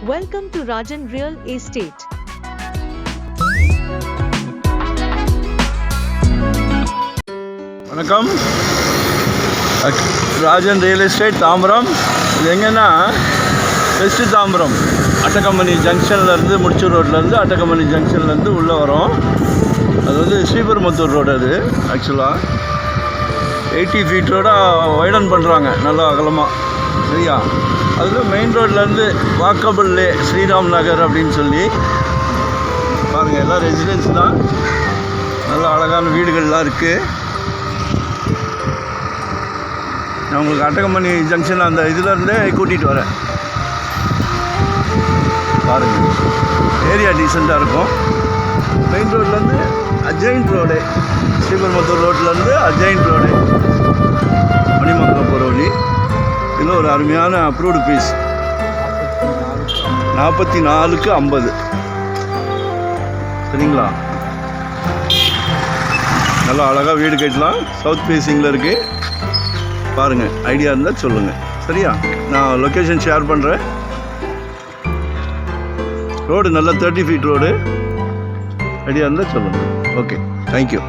Welcome to Rajan Real Estate. வணக்கம். Rajan real estate Tambaram. இது எங்கன்னா வெஸ்ட் தாம்பரம் அட்டகம்பெனி ஜங்ஷன்லேருந்து முடிச்சூர் ரோட்லேருந்து அட்டகம்பெனி ஜங்ஷன்லேருந்து உள்ளே வரோம். அது வந்து ஸ்ரீபெரும்புத்தூர் ரோடு. அது ஆக்சுவலாக 80 ஃபீட் ரோடாக வைடன் பண்ணுறாங்க, நல்லா அகலமாக. சரியா? அதில் மெயின் ரோட்லேருந்து வாக்கபிள்லே ஸ்ரீராம் நகர் அப்படின்னு சொல்லி பாருங்கள். எல்லாம் ரெசிடென்ஸ் தான், நல்ல அழகான வீடுகள்லாம் இருக்குது. நான் உங்களுக்கு அட்டகம்பெனி ஜங்ஷன் அந்த இதிலேருந்தே கூட்டிகிட்டு வரேன். பாருங்கள், ஏரியா டீசெண்டாக இருக்கும். மெயின் ரோட்லேருந்து அஜெயின்ட் ரோடு, ஸ்ரீபெரும்புத்தூர் ரோட்லேருந்து அஜெயின்ட் ரோடு, மணிமங்கலம் போகிற வழி. இதில் ஒரு அருமையான அப்ரூவ்டு பீஸ் 44க்கு 50. சரிங்களா? நல்லா அழகாக வீடு கட்டலாம். சவுத் ஃபேஸிங்கில் இருக்குது. பாருங்கள், ஐடியா இருந்தால் சொல்லுங்கள். சரியா? நான் லொக்கேஷன் ஷேர் பண்ணுறேன். ரோடு நல்லா 30 ஃபீட் ரோடு. ஐடியா இருந்தால் சொல்லுங்கள். Okay, thank you.